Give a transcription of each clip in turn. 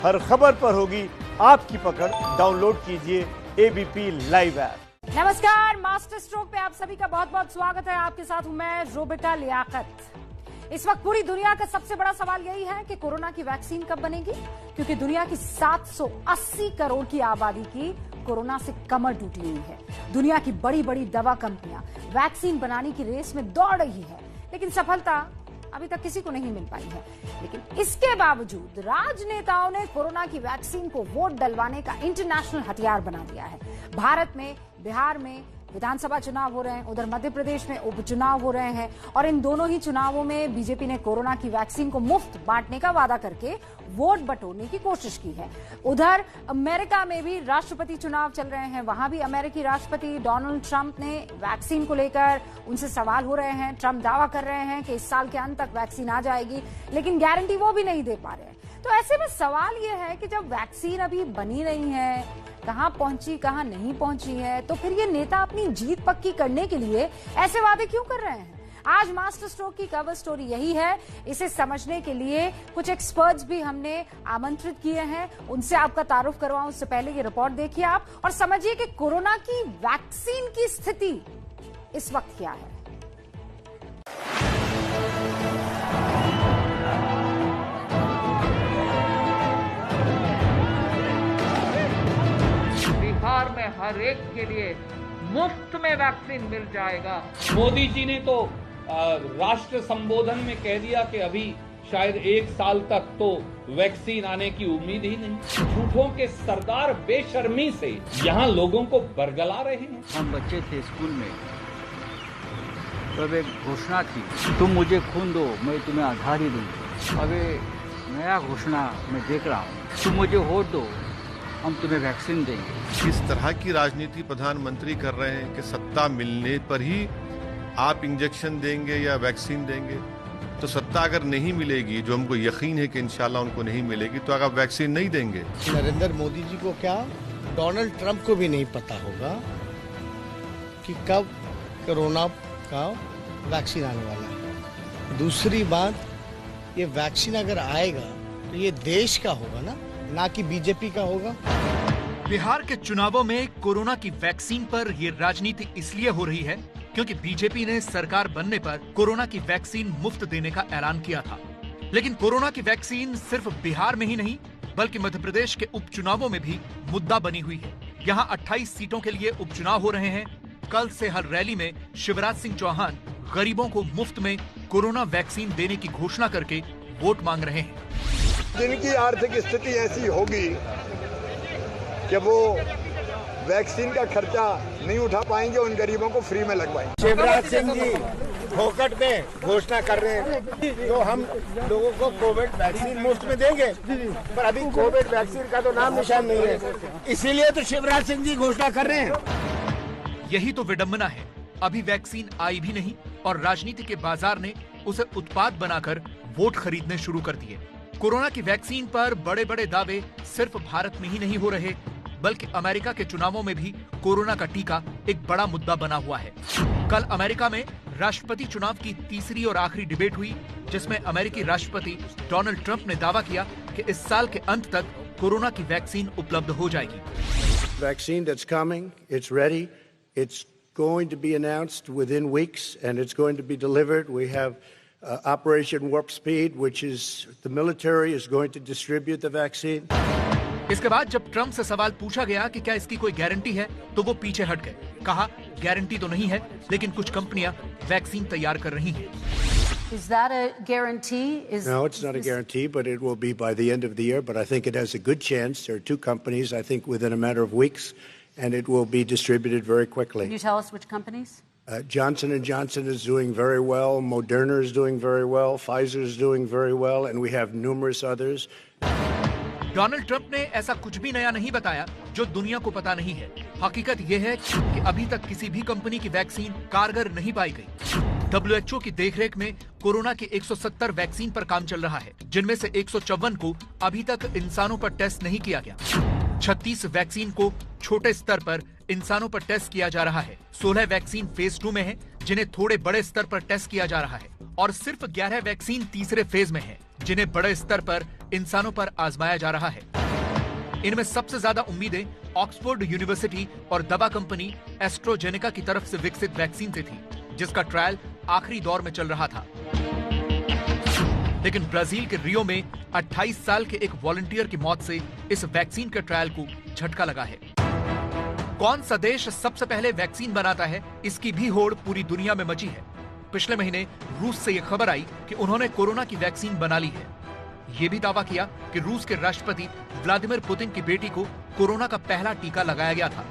हर खबर पर होगी आपकी पकड़। डाउनलोड कीजिए एबीपी लाइव ऐप। नमस्कार, मास्टर स्ट्रोक पे आप सभी का बहुत बहुत स्वागत है। आपके साथ हूं मैं रोबिता लियाकत। इस वक्त पूरी दुनिया का सबसे बड़ा सवाल यही है कि कोरोना की वैक्सीन कब बनेगी, क्योंकि दुनिया की 780 करोड़ की आबादी की कोरोना से कमर टूटी हुई है। दुनिया की बड़ी बड़ी दवा कंपनियां वैक्सीन बनाने की रेस में दौड़ रही है, लेकिन सफलता अभी तक किसी को नहीं मिल पाई है। लेकिन इसके बावजूद राजनेताओं ने कोरोना की वैक्सीन को वोट डलवाने का इंटरनेशनल हथियार बना दिया है। भारत में, बिहार में विधानसभा चुनाव हो रहे हैं, उधर मध्य प्रदेश में उपचुनाव हो रहे हैं और इन दोनों ही चुनावों में बीजेपी ने कोरोना की वैक्सीन को मुफ्त बांटने का वादा करके वोट बटोरने की कोशिश की है। उधर अमेरिका में भी राष्ट्रपति चुनाव चल रहे हैं, वहां भी अमेरिकी राष्ट्रपति डोनाल्ड ट्रंप ने वैक्सीन को लेकर उनसे सवाल हो रहे हैं। ट्रंप दावा कर रहे हैं कि इस साल के अंत तक वैक्सीन आ जाएगी, लेकिन गारंटी वो भी नहीं दे पा रहे हैं। तो ऐसे में सवाल यह है कि जब वैक्सीन अभी बनी नहीं है, कहां पहुंची कहां नहीं पहुंची है, तो फिर ये नेता अपनी जीत पक्की करने के लिए ऐसे वादे क्यों कर रहे हैं? आज मास्टर स्ट्रोक की कवर स्टोरी यही है। इसे समझने के लिए कुछ एक्सपर्ट्स भी हमने आमंत्रित किए हैं, उनसे आपका तारुफ करवाऊं। उससे पहले ये रिपोर्ट देखिए आप और समझिए कि कोरोना की वैक्सीन की स्थिति इस वक्त क्या है। बिहार में हर एक के लिए मुफ्त में वैक्सीन मिल जाएगा। मोदी जी ने तो राष्ट्र संबोधन में कह दिया कि अभी शायद 1 साल तक तो वैक्सीन आने की उम्मीद ही नहीं। झूठों के सरदार बेशर्मी से यहाँ लोगों को बरगला रहे हैं। हम बच्चे थे स्कूल में, तब एक घोषणा थी, तुम मुझे खून दो मैं तुम्हें आधार ही दूंगा। अब नया घोषणा मैं देख रहा हूँ, तुम मुझे वोट दो हम तुम्हें वैक्सीन देंगे। इस तरह की राजनीति प्रधानमंत्री कर रहे हैं कि सत्ता मिलने पर ही आप इंजेक्शन देंगे या वैक्सीन देंगे। तो सत्ता अगर नहीं मिलेगी, जो हमको यकीन है कि इंशाल्लाह उनको नहीं मिलेगी, तो अगर वैक्सीन नहीं देंगे। नरेंद्र मोदी जी को क्या, डोनाल्ड ट्रंप को भी नहीं पता होगा कि कब कोरोना का वैक्सीन आने वाला है। दूसरी बात, ये वैक्सीन अगर आएगा तो ये देश का होगा ना कि बीजेपी का होगा। बिहार के चुनावों में कोरोना की वैक्सीन पर ये राजनीति इसलिए हो रही है क्योंकि बीजेपी ने सरकार बनने पर कोरोना की वैक्सीन मुफ्त देने का ऐलान किया था। लेकिन कोरोना की वैक्सीन सिर्फ बिहार में ही नहीं बल्कि मध्य प्रदेश के उपचुनावों में भी मुद्दा बनी हुई है। यहाँ 28 सीटों के लिए उपचुनाव हो रहे हैं। कल से हर रैली में शिवराज सिंह चौहान गरीबों को मुफ्त में कोरोना वैक्सीन देने की घोषणा करके वोट मांग रहे हैं। जिनकी आर्थिक स्थिति ऐसी होगी कि वो वैक्सीन का खर्चा नहीं उठा पाएंगे, उन गरीबों को फ्री में लगवाएंगे। शिवराज सिंह जी फोकट में घोषणा कर रहे हैं तो हम लोगों को कोविड वैक्सीन मुफ्त में देंगे, पर अभी कोविड वैक्सीन का तो नाम निशान नहीं है, इसीलिए तो शिवराज सिंह जी घोषणा कर रहे हैं। यही तो विडंबना है, अभी वैक्सीन आई भी नहीं और राजनीति के बाजार ने उसे उत्पाद बनाकर वोट खरीदने शुरू कर दिए। कोरोना की वैक्सीन पर बड़े बड़े दावे सिर्फ भारत में ही नहीं हो रहे बल्कि अमेरिका के चुनावों में भी कोरोना का टीका एक बड़ा मुद्दा बना हुआ है। कल अमेरिका में राष्ट्रपति चुनाव की तीसरी और आखिरी डिबेट हुई, जिसमें अमेरिकी राष्ट्रपति डोनाल्ड ट्रंप ने दावा किया कि इस साल के अंत तक कोरोना की वैक्सीन उपलब्ध हो जाएगी। Vaccine that's coming, it's ready. It's going to be announced within weeks and it's going to be delivered. We have Operation Warp Speed, which is the military is going to distribute the vaccine. इसके बाद जब Trump से सवाल पूछा गया कि क्या इसकी कोई गारंटी है, तो वो पीछे हट गए। कहा गारंटी तो नहीं है, लेकिन कुछ कंपनियां वैक्सीन तैयार कर रही हैं। Is that a guarantee? No, it's not a guarantee, but it will be by the end of the year. But I think it has a good chance. There are 2 companies, I think, within a matter of weeks, and it will be distributed very quickly. Can you tell us which companies? Johnson & Johnson is doing very well. Moderna is doing very well. Pfizer is doing very well, and we have numerous others. Donald Trump ने ऐसा कुछ भी नया नहीं बताया जो दुनिया को पता नहीं है। हकीकत यह है कि अभी तक किसी भी कंपनी की वैक्सीन कारगर नहीं पाई गई। WHO की देखरेख में कोरोना के 170 वैक्सीन पर काम चल रहा है, जिनमें से 154 को अभी तक इंसानों पर टेस्ट नहीं किया गया। 36 वैक्सीन को छोटे स्तर पर इंसानों पर टेस्ट किया जा रहा है। 16 वैक्सीन फेज 2 में है, जिन्हें थोड़े बड़े स्तर पर टेस्ट किया जा रहा है, और सिर्फ 11 वैक्सीन तीसरे फेज में हैं, जिन्हें बड़े स्तर पर इंसानों पर आजमाया जा रहा है। इनमें सबसे ज्यादा उम्मीदें ऑक्सफोर्ड यूनिवर्सिटी और दवा कंपनी एस्ट्रोजेनेका की तरफ से विकसित वैक्सीन से थी, जिसका ट्रायल आखिरी दौर में चल रहा था। लेकिन ब्राजील के रियो में 28 साल के एक वॉलंटियर की मौत से इस वैक्सीन के ट्रायल को झटका लगा है। कौन सा देश सबसे पहले वैक्सीन बनाता है, इसकी भी होड़ पूरी दुनिया में मची है। पिछले महीने रूस से यह खबर आई कि उन्होंने कोरोना की वैक्सीन बना ली है। ये भी दावा किया कि रूस के राष्ट्रपति व्लादिमीर पुतिन की बेटी को कोरोना का पहला टीका लगाया गया था।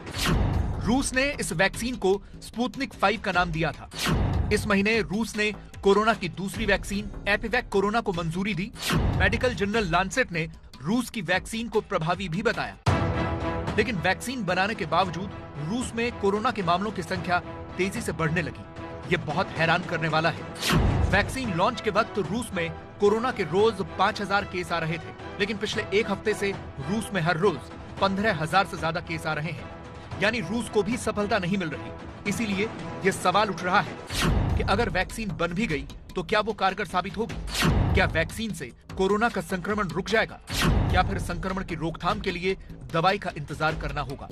रूस ने इस वैक्सीन को स्पुतनिक 5 का नाम दिया था। इस महीने रूस ने कोरोना की दूसरी वैक्सीन एपिवैक कोरोना को मंजूरी दी। मेडिकल जर्नल लांसेट ने रूस की वैक्सीन को प्रभावी भी बताया। लेकिन वैक्सीन बनाने के बावजूद रूस में कोरोना के मामलों की संख्या तेजी से बढ़ने लगी। ये बहुत हैरान करने वाला है। वैक्सीन लॉन्च के वक्त रूस में कोरोना के रोज 5000 केस आ रहे थे, लेकिन पिछले एक हफ्ते से रूस में हर रोज 15000 से ज्यादा केस आ रहे हैं। यानी रूस को भी सफलता नहीं मिल रही। इसीलिए यह सवाल उठ रहा है कि अगर वैक्सीन बन भी गई तो क्या वो कारगर साबित होगी? क्या वैक्सीन से कोरोना का संक्रमण रुक जाएगा? या फिर संक्रमण की रोकथाम के लिए दवाई का इंतजार करना होगा?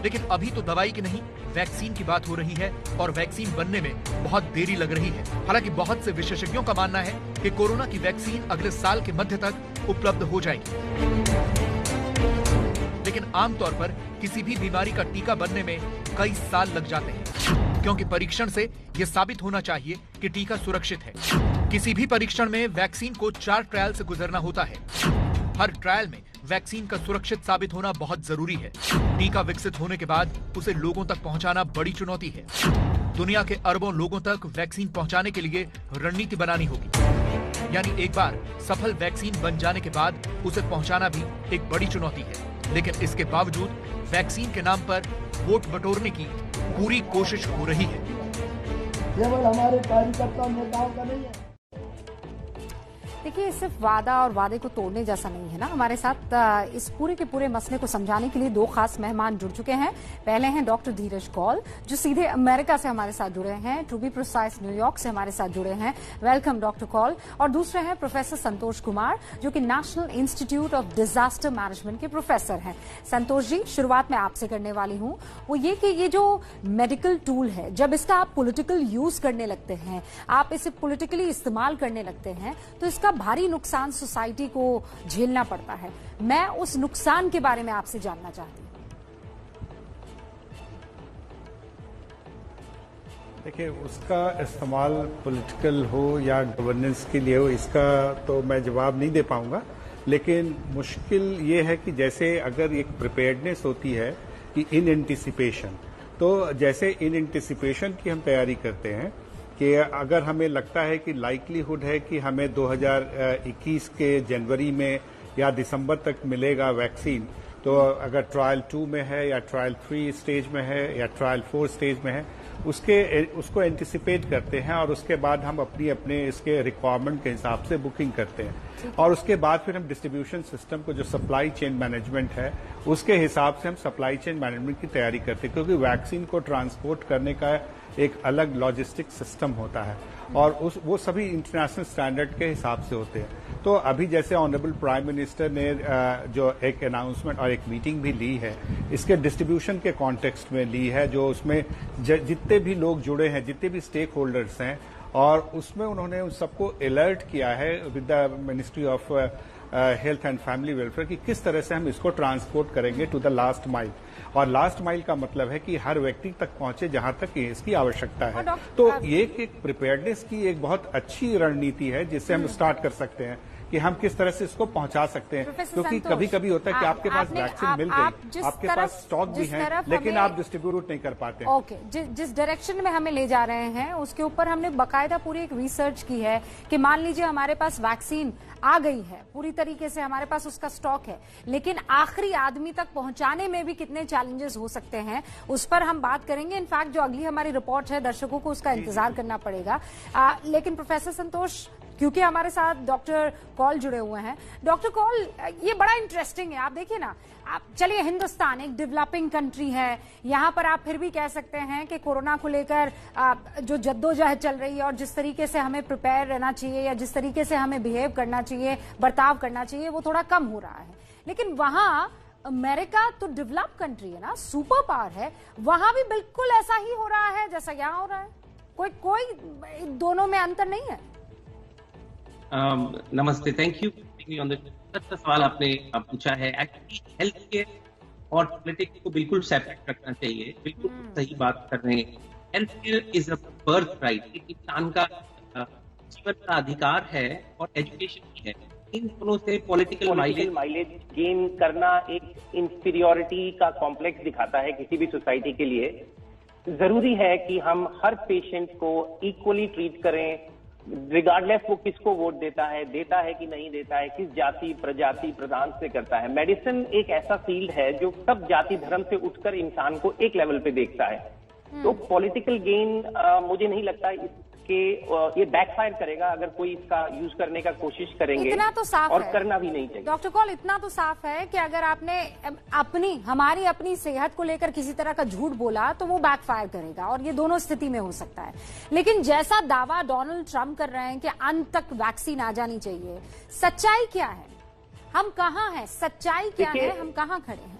लेकिन अभी तो दवाई की नहीं, वैक्सीन की बात हो रही है और वैक्सीन बनने में बहुत देरी लग रही है। हालांकि बहुत से विशेषज्ञों का मानना है कि कोरोना की वैक्सीन अगले साल के मध्य तक उपलब्ध हो जाएगी। लेकिन आमतौर पर किसी भी बीमारी का टीका बनने में कई साल लग जाते हैं, क्योंकि परीक्षण से यह साबित होना चाहिए कि टीका सुरक्षित है। किसी भी परीक्षण में वैक्सीन को 4 ट्रायल से गुजरना होता है। हर ट्रायल में वैक्सीन का सुरक्षित साबित होना बहुत जरूरी है। टीका विकसित होने के बाद उसे लोगों तक पहुंचाना बड़ी चुनौती है। दुनिया के अरबों लोगों तक वैक्सीन पहुंचाने के लिए रणनीति बनानी होगी। यानी एक बार सफल वैक्सीन बन जाने के बाद उसे पहुंचाना भी एक बड़ी चुनौती है। लेकिन इसके बावजूद वैक्सीन के नाम पर वोट बटोरने की पूरी कोशिश हो रही है। केवल हमारे कार्यकर्ता नेताओं का नहीं है। देखिए, सिर्फ वादा और वादे को तोड़ने जैसा नहीं है ना। हमारे साथ इस पूरे के पूरे मसले को समझाने के लिए 2 खास मेहमान जुड़ चुके हैं। पहले हैं डॉक्टर धीरज कौल, जो सीधे अमेरिका से हमारे साथ जुड़े हैं, टू बी प्रिसाइज न्यूयॉर्क से हमारे साथ जुड़े हैं। Welcome doctor Kaul. और दूसरे हैं प्रोफेसर संतोष कुमार, जो कि national institute of disaster management के प्रोफेसर हैं। संतोष जी, शुरुआत मैं आपसे करने वाली हूं, वो ये कि ये जो मेडिकल टूल है, जब इसका आप पॉलिटिकल यूज करने लगते हैं, आप इसे पॉलिटिकली इस्तेमाल करने लगते हैं, तो इसका भारी नुकसान सोसाइटी को झेलना पड़ता है। मैं उस नुकसान के बारे में आपसे जानना चाहती हूं। देखिए, उसका इस्तेमाल पॉलिटिकल हो या गवर्नेंस के लिए हो, इसका तो मैं जवाब नहीं दे पाऊंगा। लेकिन मुश्किल ये है कि जैसे अगर एक प्रिपेयर्डनेस होती है कि इन एंटिसिपेशन, तो जैसे इन एंटिसिपेशन की हम तैयारी करते हैं कि अगर हमें लगता है कि लाइकलीहुड है कि हमें 2021 के जनवरी में या दिसंबर तक मिलेगा वैक्सीन, तो अगर ट्रायल 2 में है या ट्रायल 3 स्टेज में है या ट्रायल 4 स्टेज में है, उसको एंटिसिपेट करते हैं और उसके बाद हम अपने इसके रिक्वायरमेंट के हिसाब से बुकिंग करते हैं। और उसके बाद फिर हम डिस्ट्रीब्यूशन सिस्टम को, जो सप्लाई चेन मैनेजमेंट है, उसके हिसाब से हम सप्लाई चेन मैनेजमेंट की तैयारी करते हैं, क्योंकि वैक्सीन को ट्रांसपोर्ट करने का एक अलग लॉजिस्टिक सिस्टम होता है और वो सभी इंटरनेशनल स्टैंडर्ड के हिसाब से होते हैं। तो अभी जैसे ऑनरेबल प्राइम मिनिस्टर ने जो एक अनाउंसमेंट और एक मीटिंग भी ली है, इसके डिस्ट्रीब्यूशन के कॉन्टेक्स्ट में ली है, जो उसमें जितने भी लोग जुड़े हैं, जितने भी स्टेक होल्डर्स हैं, और उसमें उन्होंने उन सबको अलर्ट किया है with the ministry of health and family welfare कि किस तरह से हम इसको ट्रांसपोर्ट करेंगे टू द लास्ट माइल। और लास्ट माइल का मतलब है कि हर व्यक्ति तक पहुंचे जहां तक इसकी आवश्यकता है। तो ये एक प्रिपेयर्डनेस की एक बहुत अच्छी रणनीति है जिससे हम स्टार्ट कर सकते हैं कि हम किस तरह से इसको पहुंचा सकते हैं। क्योंकि कभी कभी होता है कि आपके पास वैक्सीन मिल गई, आपके पास स्टॉक भी है, लेकिन आप डिस्ट्रीब्यूट नहीं कर पाते। ओके, जिस डायरेक्शन में हमें ले जा रहे हैं उसके ऊपर हमने बाकायदा पूरी एक रिसर्च की है कि मान लीजिए हमारे पास वैक्सीन आ गई है, पूरी तरीके से हमारे पास उसका स्टॉक है, लेकिन आखिरी आदमी तक पहुंचाने में भी कितने चैलेंजेस हो सकते हैं, उस पर हम बात करेंगे। इनफैक्ट जो अगली हमारी रिपोर्ट है, दर्शकों को उसका इंतजार करना पड़ेगा। लेकिन प्रोफेसर संतोष, क्योंकि हमारे साथ डॉक्टर कौल जुड़े हुए हैं। डॉक्टर कौल, ये बड़ा इंटरेस्टिंग है। आप देखिए ना, आप चलिए, हिंदुस्तान एक डेवलपिंग कंट्री है, यहाँ पर आप फिर भी कह सकते हैं कि कोरोना को लेकर जो जद्दोजहद चल रही है और जिस तरीके से हमें प्रिपेयर रहना चाहिए या जिस तरीके से हमें बिहेव करना चाहिए, बर्ताव करना चाहिए, वो थोड़ा कम हो रहा है। लेकिन वहां अमेरिका तो डेवलप कंट्री है ना, सुपर पावर है, वहां भी बिल्कुल ऐसा ही हो रहा है जैसा यहाँ हो रहा है। कोई दोनों में अंतर नहीं है। नमस्ते, थैंक यू। सवाल आपने पूछा है, एक्चुअली हेल्थ केयर और पॉलिटिक्स को बिल्कुल सेपरेट रखना चाहिए। बिल्कुल सही बात कर रहे हैं। Health care is a birth right, एक इंसान का जीवन का अधिकार है और एजुकेशन भी है। इन दोनों से पॉलिटिकल माइलेज गेन करना एक इंफीरियोरिटी का कॉम्प्लेक्स दिखाता है किसी भी सोसाइटी के लिए। जरूरी है कि हम हर पेशेंट को इक्वली ट्रीट करें, रिगार्डलेस वो किसको वोट देता है कि नहीं देता है, किस जाति प्रजाति प्रधान से करता है। मेडिसिन एक ऐसा फील्ड है जो सब जाति धर्म से उठकर इंसान को एक लेवल पे देखता है। तो पॉलिटिकल गेन मुझे नहीं लगता कि ये बैकफायर करेगा अगर कोई इसका यूज करने का कोशिश करेंगे। इतना तो साफ और है, करना भी नहीं चाहिए। डॉक्टर कौल, इतना तो साफ है कि अगर आपने हमारी अपनी सेहत को लेकर किसी तरह का झूठ बोला तो वो बैकफायर करेगा, और ये दोनों स्थिति में हो सकता है। लेकिन जैसा दावा डोनाल्ड ट्रंप कर रहे हैं कि अंत तक वैक्सीन आ जानी चाहिए, सच्चाई क्या है? हम कहाँ हैं? सच्चाई क्या है? हम कहाँ खड़े हैं?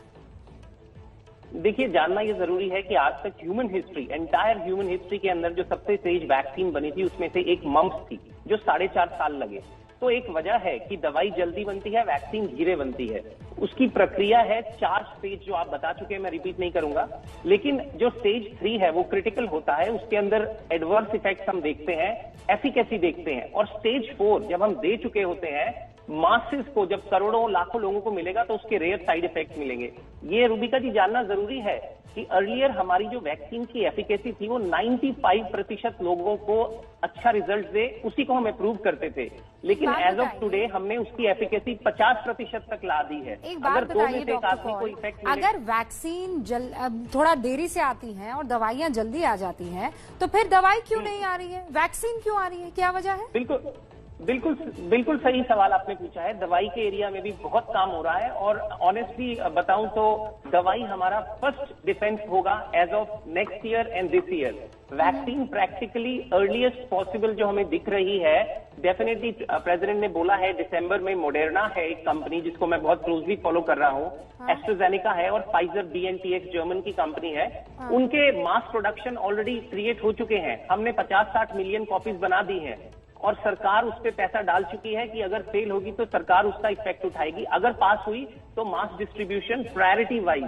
देखिए, जानना ये जरूरी है कि आज तक human history, entire human history के अंदर जो सबसे तेज वैक्सीन बनी थी उसमें से एक मम्प्स थी जो 4.5 साल लगे। तो एक वजह है कि दवाई जल्दी बनती है, वैक्सीन धीरे बनती है। उसकी प्रक्रिया है 4 स्टेज जो आप बता चुके हैं, मैं रिपीट नहीं करूंगा। लेकिन जो स्टेज 3 है वो क्रिटिकल होता है, उसके अंदर एडवर्स इफेक्ट्स हम देखते हैं, एफिकेसी देखते हैं। और स्टेज 4 जब हम दे चुके होते हैं मासेस को, जब करोड़ों लाखों लोगों को मिलेगा तो उसके रेयर साइड इफेक्ट मिलेंगे। ये रूबिका जी जानना जरूरी है कि अर्लियर हमारी जो वैक्सीन की एफिकेसी थी वो 95% लोगों को अच्छा रिजल्ट दे, उसी को हम अप्रूव करते थे। लेकिन एज ऑफ टुडे हमने उसकी एफिकेसी 50% तक ला दी है। एक बात बताइए डॉक्टर कौल, अगर वैक्सीन थोड़ा देरी से आती है और दवाइयां जल्दी आ जाती हैं, तो फिर दवाई क्यों नहीं आ रही है, वैक्सीन क्यों आ रही है, क्या वजह है? बिल्कुल सही सवाल आपने पूछा है। दवाई के एरिया में भी बहुत काम हो रहा है, और ऑनेस्टली बताऊं तो दवाई हमारा फर्स्ट डिफेंस होगा as of next year and this year. Vaccine practically earliest possible जो हमें दिख रही है, डेफिनेटली प्रेसिडेंट ने बोला है दिसंबर में। मोडेर्ना है एक कंपनी जिसको मैं बहुत क्लोजली फॉलो कर रहा हूँ, एस्ट्राजेनेका है, और फाइजर BioNTech जर्मन की कंपनी है। उनके मास प्रोडक्शन ऑलरेडी क्रिएट हो चुके हैं। हमने 50-60 मिलियन कॉपीज बना दी हैं, और सरकार उस पर पैसा डाल चुकी है कि अगर फेल होगी तो सरकार उसका इफेक्ट उठाएगी। अगर पास हुई तो मास डिस्ट्रीब्यूशन प्रायोरिटी वाइज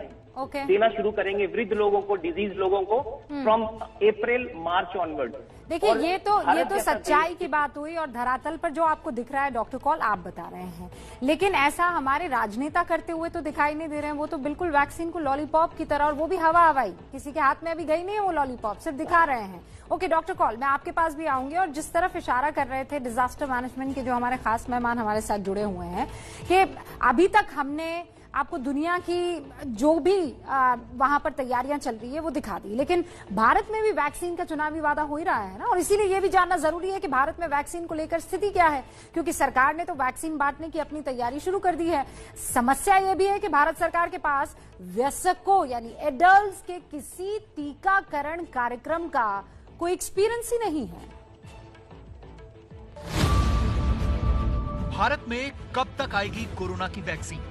देना शुरू करेंगे वृद्ध लोगों को, डिजीज लोगों को, फ्रॉम अप्रैल मार्च ऑनवर्ड। देखिए, ये तो सच्चाई की बात हुई, और धरातल पर जो आपको दिख रहा है डॉक्टर कौल, आप बता रहे हैं। लेकिन ऐसा हमारे राजनेता करते हुए तो दिखाई नहीं दे रहे हैं। वो तो बिल्कुल वैक्सीन को लॉलीपॉप की तरह, और वो भी हवाई, किसी के हाथ में अभी गई नहीं है वो लॉलीपॉप, सिर्फ दिखा रहे हैं। ओके डॉक्टर कौल, मैं आपके पास भी आऊंगी, और जिस तरफ इशारा कर रहे थे डिजास्टर मैनेजमेंट के जो हमारे खास मेहमान हमारे साथ जुड़े हुए हैं, कि अभी तक हमने आपको दुनिया की जो भी वहां पर तैयारियां चल रही है वो दिखा दी, लेकिन भारत में भी वैक्सीन का चुनावी वादा हो ही रहा है ना, और इसीलिए ये भी जानना जरूरी है कि भारत में वैक्सीन को लेकर स्थिति क्या है, क्योंकि सरकार ने तो वैक्सीन बांटने की अपनी तैयारी शुरू कर दी है। समस्या ये भी है कि भारत सरकार के पास वयस्कों यानी एडल्ट्स के किसी टीकाकरण कार्यक्रम का कोई एक्सपीरियंस ही नहीं है। भारत में कब तक आएगी कोरोना की वैक्सीन?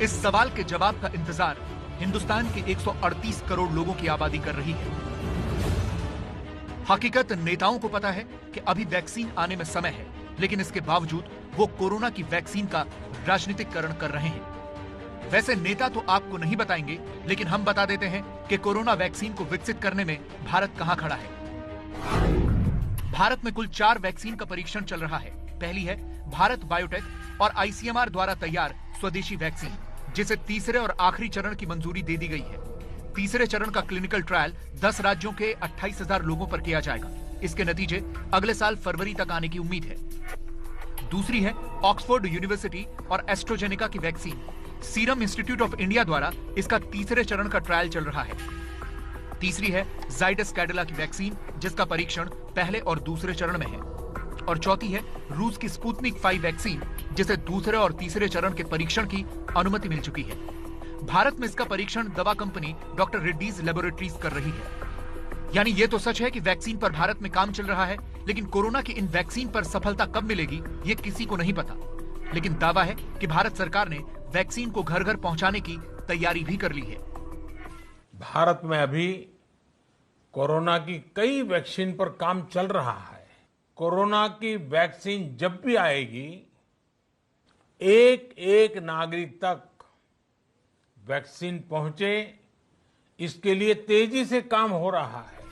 इस सवाल के जवाब का इंतजार हिंदुस्तान के 138 करोड़ लोगों की आबादी कर रही है। हकीकत नेताओं को पता है कि अभी वैक्सीन आने में समय है, लेकिन इसके बावजूद वो कोरोना की वैक्सीन का राजनीतिकरण कर रहे हैं। वैसे नेता तो आपको नहीं बताएंगे, लेकिन हम बता देते हैं कि कोरोना वैक्सीन को विकसित करने में भारत कहां खड़ा है। भारत में कुल 4 वैक्सीन का परीक्षण चल रहा है। पहली है भारत बायोटेक और ICMR द्वारा तैयार स्वदेशी वैक्सीन, जिसे तीसरे और आखिरी चरण की मंजूरी दे दी गई है। तीसरे चरण का क्लिनिकल ट्रायल 10 राज्यों के 28,000 लोगों पर किया जाएगा। इसके नतीजे अगले साल फरवरी तक आने की उम्मीद है। दूसरी है ऑक्सफोर्ड यूनिवर्सिटी और एस्ट्राजेनेका की vaccine, serum institute of India द्वारा इसका तीसरे चरण का ट्रायल चल रहा है। तीसरी है जाइडस कैडिला की वैक्सीन, जिसका परीक्षण पहले और दूसरे चरण में है। और चौथी है रूस की स्पुतनिक 5 वैक्सीन, जिसे दूसरे और तीसरे चरण के परीक्षण की अनुमति मिल चुकी है। भारत में इसका परीक्षण दवा कंपनी डॉक्टर रेड्डीज लेबोरेटरीज कर रही है। यानी ये तो सच है कि वैक्सीन पर भारत में काम चल रहा है, लेकिन कोरोना की इन वैक्सीन पर सफलता कब मिलेगी ये किसी को नहीं पता। लेकिन दावा है कि भारत सरकार ने वैक्सीन को घर घर पहुंचाने की तैयारी भी कर ली है। भारत में अभी कोरोना की कई वैक्सीन पर काम चल रहा है। कोरोना की वैक्सीन जब भी आएगी, एक एक नागरिक तक वैक्सीन पहुंचे, इसके लिए तेजी से काम हो रहा है।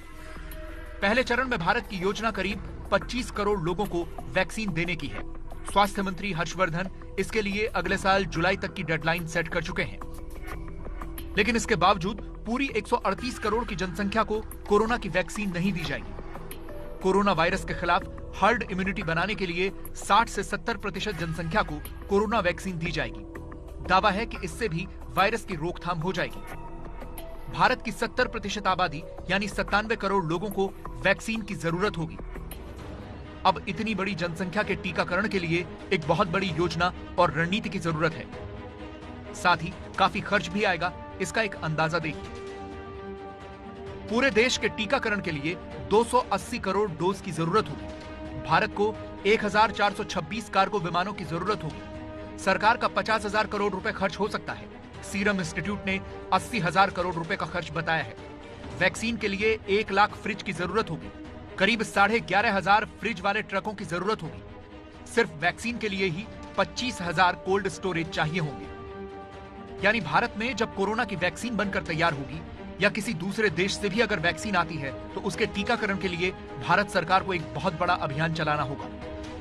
पहले चरण में भारत की योजना करीब 25 करोड़ लोगों को वैक्सीन देने की है। स्वास्थ्य मंत्री हर्षवर्धन इसके लिए अगले साल जुलाई तक की डेडलाइन सेट कर चुके हैं। लेकिन इसके बावजूद पूरी 138 करोड़ की जनसंख्या को कोरोना की वैक्सीन नहीं दी जाएगी। कोरोना वायरस के खिलाफ हर्ड इम्यूनिटी बनाने के लिए 60 से 70% जनसंख्या को कोरोना वैक्सीन दी जाएगी। दावा है कि इससे भी वायरस की रोकथाम हो जाएगी। भारत की 70% आबादी यानी 97 करोड़ लोगों को वैक्सीन की जरूरत होगी। अब इतनी बड़ी जनसंख्या के टीकाकरण के लिए एक बहुत बड़ी योजना और रणनीति की जरूरत है। साथ ही काफी खर्च भी आएगा, इसका एक अंदाजा देखिए। पूरे देश के टीकाकरण के लिए 280 करोड़ डोज की जरूरत होगी। भारत को 1426 कार्गो विमानों की जरूरत होगी। सरकार का 50,000 करोड़ रुपए खर्च हो सकता है। सीरम इंस्टीट्यूट ने 80,000 करोड़ रुपए का खर्च बताया है। वैक्सीन के लिए 1 लाख फ्रिज की जरूरत होगी। करीब 11,500 फ्रिज वाले ट्रकों की जरूरत होगी। सिर्फ वैक्सीन के लिए ही 25,000 कोल्ड स्टोरेज चाहिए होंगे। यानी भारत में जब कोरोना की वैक्सीन बनकर तैयार होगी या किसी दूसरे देश से भी अगर वैक्सीन आती है तो उसके टीकाकरण के लिए भारत सरकार को एक बहुत बड़ा अभियान चलाना होगा।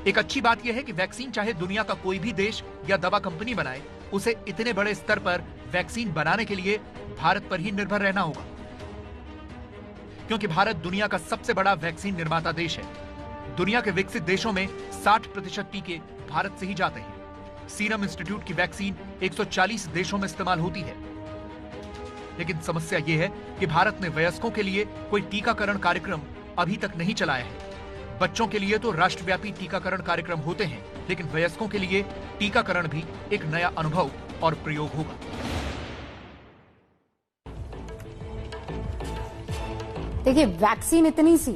एक अच्छी बात यह है कि वैक्सीन चाहे दुनिया का कोई भी देश या दवा कंपनी बनाए, उसे इतने बड़े स्तर पर वैक्सीन बनाने के लिए भारत पर ही निर्भर रहना होगा, क्योंकि भारत दुनिया का सबसे बड़ा वैक्सीन निर्माता देश है। दुनिया के विकसित देशों में 60% टीके भारत से ही जाते हैं। सीरम इंस्टीट्यूट की वैक्सीन 140 देशों में इस्तेमाल होती है। लेकिन समस्या यह है कि भारत ने वयस्कों के लिए कोई टीकाकरण कार्यक्रम अभी तक नहीं चलाया है। बच्चों के लिए तो राष्ट्रव्यापी टीकाकरण कार्यक्रम होते हैं, लेकिन वयस्कों के लिए टीकाकरण भी एक नया अनुभव और प्रयोग होगा। देखिए, वैक्सीन इतनी सी,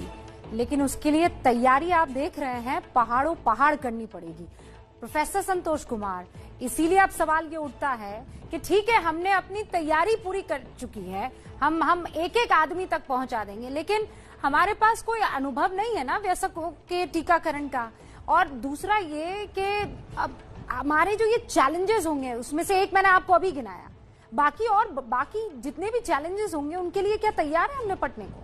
लेकिन उसके लिए तैयारी आप देख रहे हैं पहाड़ों पहाड़ करनी पड़ेगी। प्रोफेसर संतोष कुमार, इसीलिए अब सवाल ये उठता है कि ठीक है, हमने अपनी तैयारी पूरी कर चुकी है, हम एक एक आदमी तक पहुंचा देंगे, लेकिन हमारे पास कोई अनुभव नहीं है ना वयस्कों के टीकाकरण का। और दूसरा ये कि अब हमारे जो ये चैलेंजेस होंगे, उसमें से एक मैंने आपको अभी गिनाया, बाकी जितने भी चैलेंजेस होंगे उनके लिए क्या तैयार है हम निपटने को?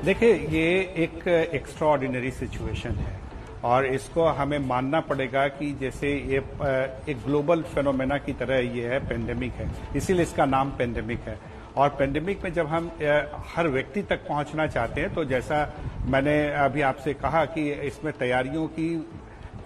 देखिए, ये एक एक्स्ट्राऑर्डिनरी सिचुएशन है और इसको हमें मानना पड़ेगा कि जैसे ये एक ग्लोबल फेनोमेना की तरह ये है, पेंडेमिक है, इसीलिए इसका नाम पेंडेमिक है। और पेंडेमिक में जब हम हर व्यक्ति तक पहुंचना चाहते हैं तो जैसा मैंने अभी आपसे कहा कि इसमें तैयारियों की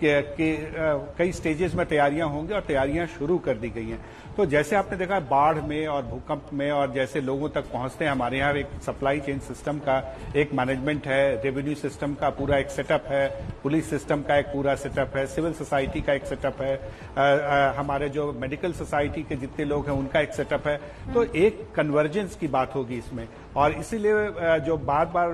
कई स्टेजेस में तैयारियां होंगी और तैयारियां शुरू कर दी गई हैं। तो जैसे आपने देखा बाढ़ में और भूकंप में और जैसे लोगों तक पहुंचते हैं, हमारे यहाँ एक सप्लाई चेन सिस्टम का एक मैनेजमेंट है, रेवेन्यू सिस्टम का पूरा एक सेटअप है, पुलिस सिस्टम का एक पूरा सेटअप है, सिविल सोसाइटी का एक सेटअप है, हमारे जो मेडिकल सोसाइटी के जितने लोग हैं उनका एक सेटअप है। तो एक कन्वर्जेंस की बात होगी इसमें। और इसीलिए जो बार बार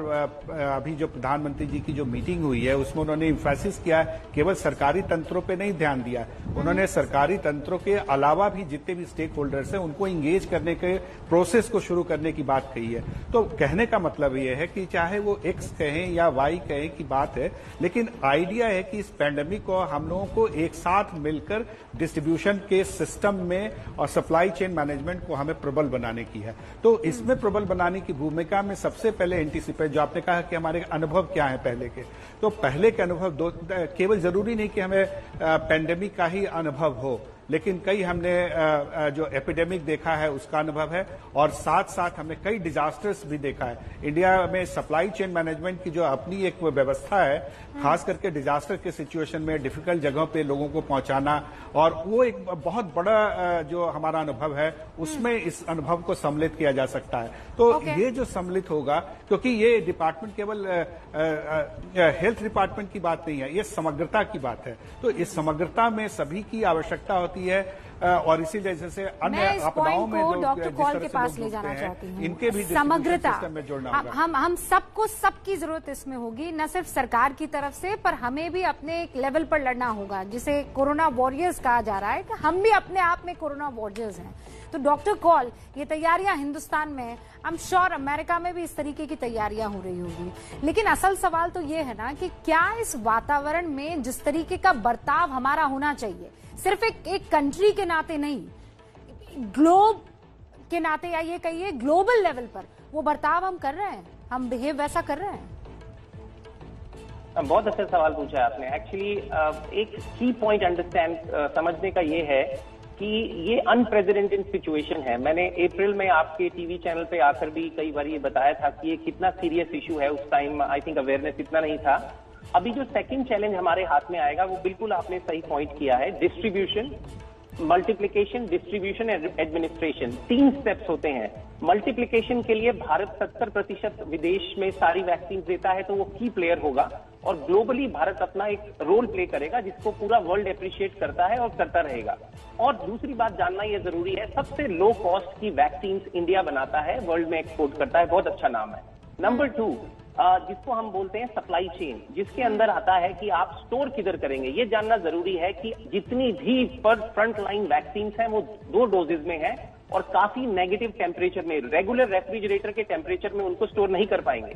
अभी जो प्रधानमंत्री जी की जो मीटिंग हुई है उसमें उन्होंने इम्फेसिस किया, केवल सरकारी तंत्रों पे नहीं ध्यान दिया, उन्होंने सरकारी तंत्रों के अलावा भी जितने भी स्टेक होल्डर्स हैं उनको इंगेज करने के प्रोसेस को शुरू करने की बात कही है। तो कहने का मतलब ये है कि चाहे वो एक्स कहें या वाई कहें की बात है, लेकिन आइडिया है कि इस पैंडेमिक को हम लोगों को एक साथ मिलकर डिस्ट्रीब्यूशन के सिस्टम में और सप्लाई चेन मैनेजमेंट को हमें प्रबल बनाने की है। तो इसमें प्रबल बनाने की भूमिका में सबसे पहले एंटीसिपेट, जो आपने कहा कि हमारे अनुभव क्या है पहले के, तो पहले के अनुभव केवल जरूरी नहीं कि हमें पैंडेमिक का ही अनुभव हो, लेकिन कई हमने जो एपिडेमिक देखा है उसका अनुभव है, और साथ साथ हमने कई डिजास्टर्स भी देखा है। इंडिया में सप्लाई चेन मैनेजमेंट की जो अपनी एक व्यवस्था है, खास करके डिजास्टर के सिचुएशन में डिफिकल्ट जगहों पे लोगों को पहुंचाना, और वो एक बहुत बड़ा जो हमारा अनुभव है उसमें इस अनुभव को सम्मिलित किया जा सकता है। तो ये जो सम्मिलित होगा, क्योंकि ये डिपार्टमेंट केवल हेल्थ डिपार्टमेंट की बात नहीं है, ये समग्रता की बात है। तो इस समग्रता में सभी की आवश्यकता होती है, और इसी वजह से अन्य आपदाओं में लोग डॉक्टर कॉल के पास ले जाना चाहती हूँ। इनके भी समग्रता में जोड़ना होगा। हम सबको सबकी जरूरत इसमें होगी, न सिर्फ सरकार की तरफ से, पर हमें भी अपने एक लेवल पर लड़ना होगा, जिसे कोरोना वॉरियर्स कहा जा रहा है कि हम भी अपने आप में कोरोना वॉरियर्स हैं। तो डॉक्टर कॉल, ये तैयारियां हिंदुस्तान में, आई एम श्योर अमेरिका में भी इस तरीके की तैयारियां हो रही होगी, लेकिन असल सवाल तो ये है ना कि क्या इस वातावरण में जिस तरीके का बर्ताव हमारा होना चाहिए, सिर्फ एक कंट्री के नाते नहीं, ग्लोब के नाते, या ये कहिए ग्लोबल लेवल पर, वो बर्ताव हम कर रहे हैं, हम बिहेव वैसा कर रहे हैं? बहुत अच्छा सवाल पूछा है आपने। एक्चुअली एक की पॉइंट अंडरस्टैंड समझने का ये है कि ये अनप्रेसिडेंटेड सिचुएशन है। मैंने अप्रैल में आपके टीवी चैनल पे आकर भी कई बार ये बताया था कि ये कितना सीरियस इशू है। उस टाइम आई थिंक अवेयरनेस इतना नहीं था। अभी जो सेकंड चैलेंज हमारे हाथ में आएगा, वो बिल्कुल आपने सही पॉइंट किया है, distribution, multiplication, distribution and administration. 3 steps होते हैं। मल्टीप्लिकेशन के लिए भारत 70% विदेश में सारी वैक्सीन देता है, तो वो की प्लेयर होगा, और ग्लोबली भारत अपना एक रोल प्ले करेगा जिसको पूरा वर्ल्ड अप्रिशिएट करता है और करता रहेगा। और दूसरी बात जानना यह जरूरी है, सबसे लो कॉस्ट की वैक्सीन इंडिया बनाता है, वर्ल्ड में एक्सपोर्ट करता है, बहुत अच्छा नाम है। नंबर 2, जिसको हम बोलते हैं सप्लाई चेन, जिसके अंदर आता है कि आप स्टोर किधर करेंगे। ये जानना जरूरी है कि जितनी भी पर फ्रंट लाइन वैक्सीन हैं वो 2 डोजेज में है, और काफी नेगेटिव टेम्परेचर में, रेगुलर रेफ्रिजरेटर के टेम्परेचर में उनको स्टोर नहीं कर पाएंगे।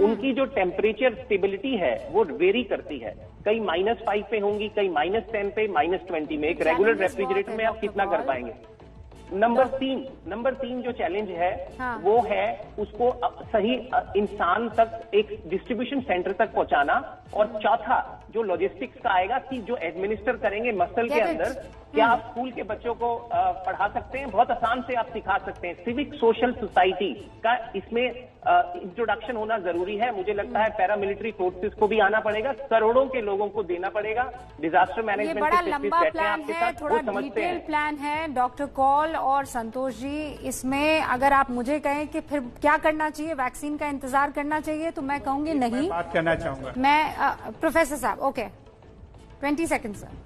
उनकी जो टेम्परेचर स्टेबिलिटी है वो वेरी करती है, कई -5 पे होंगी, कई -10 पे, -20 में। एक रेगुलर रेफ्रिजरेटर में आप कितना कर पाएंगे? नंबर 3 जो चैलेंज है, वो है उसको सही इंसान तक, एक डिस्ट्रीब्यूशन सेंटर तक पहुंचाना। और चौथा जो लॉजिस्टिक्स का आएगा कि जो एडमिनिस्टर करेंगे मसल के अंदर, क्या आप स्कूल के बच्चों को पढ़ा सकते हैं? बहुत आसान से आप सिखा सकते हैं। सिविक सोशल सोसाइटी का इसमें इंट्रोडक्शन होना जरूरी है। मुझे लगता है पैरामिलिट्री फोर्सेस को भी आना पड़ेगा, करोड़ों के लोगों को देना पड़ेगा। डिजास्टर मैनेजमेंट ये बड़ा लंबा प्लान है, थोड़ा डिटेल प्लान है। डॉक्टर कॉल और संतोष जी, इसमें अगर आप मुझे कहें कि फिर क्या करना चाहिए, वैक्सीन का इंतजार करना चाहिए, तो मैं कहूंगी नहीं। बात करना चाहूंगा मैं प्रोफेसर साहब, ओके 20 सेकंड सर।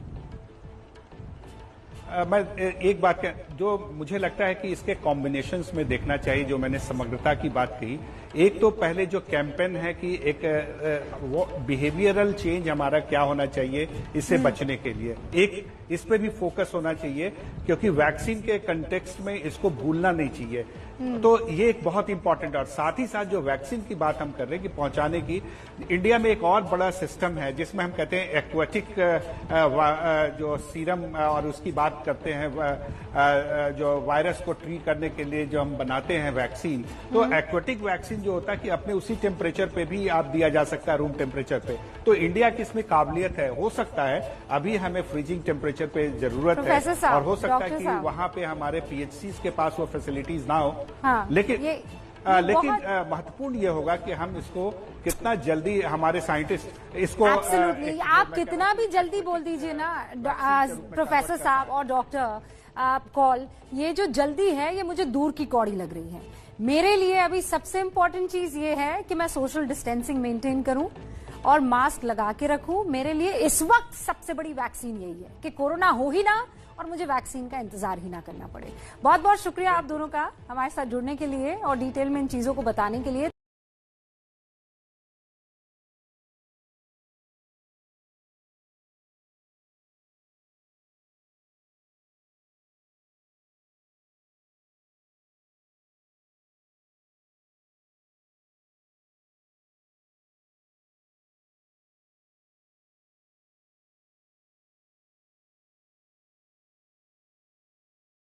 मैं एक बात जो मुझे लगता है कि इसके कॉम्बिनेशंस में देखना चाहिए, जो मैंने समग्रता की बात कही। एक तो पहले जो कैंपेन है कि एक वो बिहेवियरल चेंज हमारा क्या होना चाहिए इससे बचने के लिए, एक इस पे भी फोकस होना चाहिए, क्योंकि वैक्सीन के कंटेक्स्ट में इसको भूलना नहीं चाहिए। तो ये एक बहुत इंपॉर्टेंट, और साथ ही साथ जो वैक्सीन की बात हम कर रहे हैं कि पहुंचाने की, इंडिया में एक और बड़ा सिस्टम है जिसमें हम कहते हैं एक्वेटिक जो सीरम, और उसकी बात करते हैं जो वायरस को ट्रीट करने के लिए जो हम बनाते हैं वैक्सीन। तो एक्वेटिक वैक्सीन जो होता है कि अपने उसी टेम्परेचर पे भी आप दिया जा सकता है, रूम टेम्परेचर पे। तो इंडिया की इसमें काबिलियत है। हो सकता है अभी हमें फ्रीजिंग टेम्परेचर पे जरूरत है, और हो सकता है कि वहां पे हमारे PHCs के पास वो फैसिलिटीज ना हो। लेकिन महत्वपूर्ण ये होगा कि हम इसको कितना जल्दी, हमारे साइंटिस्ट इसको आप कितना भी जल्दी बोल दीजिए ना प्रोफेसर साहब और डॉक्टर कॉल, ये जो जल्दी है ये मुझे दूर की कौड़ी लग रही है। मेरे लिए अभी सबसे इम्पोर्टेंट चीज ये है कि मैं सोशल डिस्टेंसिंग मेंटेन करूं और मास्क लगा के रखूं। मेरे लिए इस वक्त सबसे बड़ी वैक्सीन यही है कि कोरोना हो ही ना और मुझे वैक्सीन का इंतजार ही ना करना पड़े। बहुत बहुत शुक्रिया आप दोनों का हमारे साथ जुड़ने के लिए और डिटेल में इन चीजों को बताने के लिए।